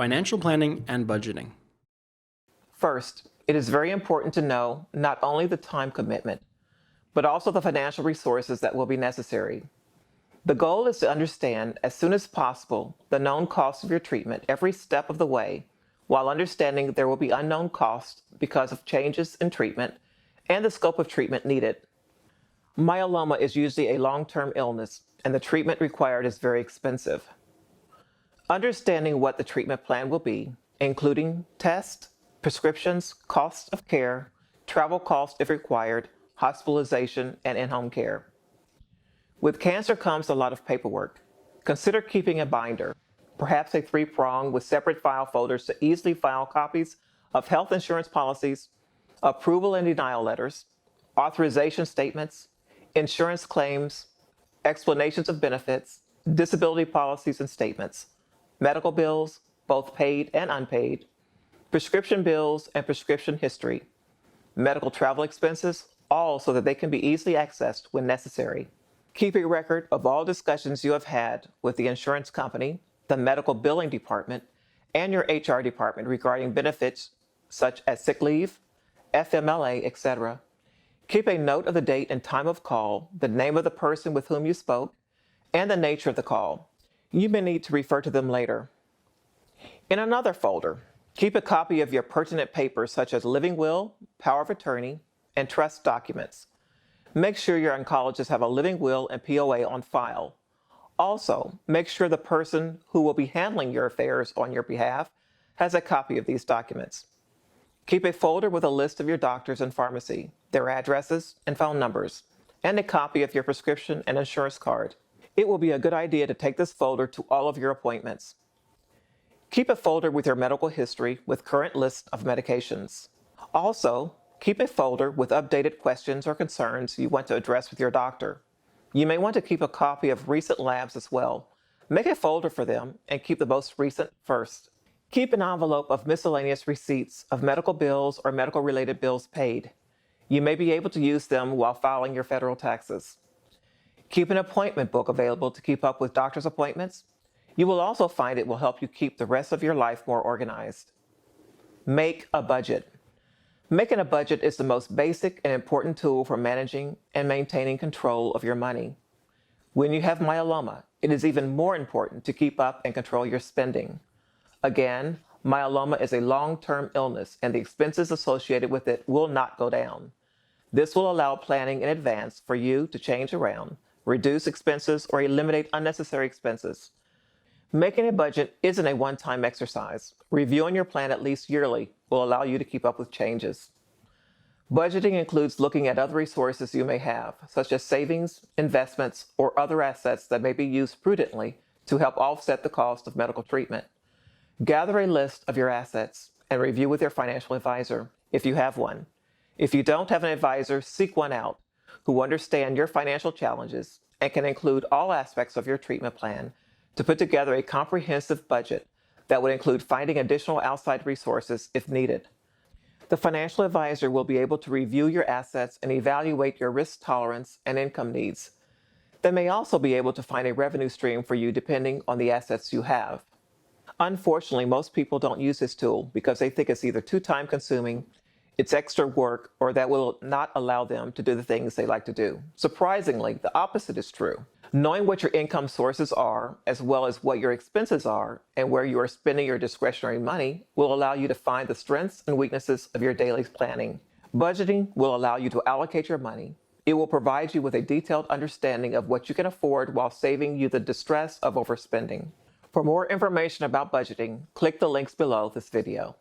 Financial planning and budgeting. First, it is very important to know not only the time commitment, but also the financial resources that will be necessary. The goal is to understand as soon as possible the known costs of your treatment every step of the way, while understanding there will be unknown costs because of changes in treatment and the scope of treatment needed. Myeloma is usually a long-term illness, and the treatment required is very expensive. Understanding what the treatment plan will be, including tests, prescriptions, costs of care, travel costs if required, hospitalization, and in-home care. With cancer comes a lot of paperwork. Consider keeping a binder, perhaps a 3-prong with separate file folders to easily file copies of health insurance policies, approval and denial letters, authorization statements, insurance claims, explanations of benefits, disability policies and statements, medical bills, both paid and unpaid, prescription bills and prescription history, medical travel expenses, all so that they can be easily accessed when necessary. Keep a record of all discussions you have had with the insurance company, the medical billing department, and your HR department regarding benefits such as sick leave, FMLA, etc. Keep a note of the date and time of call, the name of the person with whom you spoke, and the nature of the call. You may need to refer to them later. In another folder, keep a copy of your pertinent papers such as living will, power of attorney, and trust documents. Make sure your oncologists have a living will and POA on file. Also, make sure the person who will be handling your affairs on your behalf has a copy of these documents. Keep a folder with a list of your doctors and pharmacy, their addresses and phone numbers, and a copy of your prescription and insurance card. It will be a good idea to take this folder to all of your appointments. Keep a folder with your medical history with current list of medications. Also, keep a folder with updated questions or concerns you want to address with your doctor. You may want to keep a copy of recent labs as well. Make a folder for them and keep the most recent first. Keep an envelope of miscellaneous receipts of medical bills or medical-related bills paid. You may be able to use them while filing your federal taxes. Keep an appointment book available to keep up with doctor's appointments. You will also find it will help you keep the rest of your life more organized. Make a budget. Making a budget is the most basic and important tool for managing and maintaining control of your money. When you have myeloma, it is even more important to keep up and control your spending. Again, myeloma is a long-term illness, and the expenses associated with it will not go down. This will allow planning in advance for you to change around, reduce expenses, or eliminate unnecessary expenses. Making a budget isn't a one-time exercise. Reviewing your plan at least yearly will allow you to keep up with changes. Budgeting includes looking at other resources you may have, such as savings, investments, or other assets that may be used prudently to help offset the cost of medical treatment. Gather a list of your assets and review with your financial advisor, if you have one. If you don't have an advisor, seek one out who understand your financial challenges and can include all aspects of your treatment plan to put together a comprehensive budget that would include finding additional outside resources if needed. The financial advisor will be able to review your assets and evaluate your risk tolerance and income needs. They may also be able to find a revenue stream for you depending on the assets you have. Unfortunately, most people don't use this tool because they think it's either too time-consuming, it's extra work, or that will not allow them to do the things they like to do. Surprisingly, the opposite is true. Knowing what your income sources are, as well as what your expenses are, and where you are spending your discretionary money, will allow you to find the strengths and weaknesses of your daily planning. Budgeting will allow you to allocate your money. It will provide you with a detailed understanding of what you can afford while saving you the distress of overspending. For more information about budgeting, click the links below this video.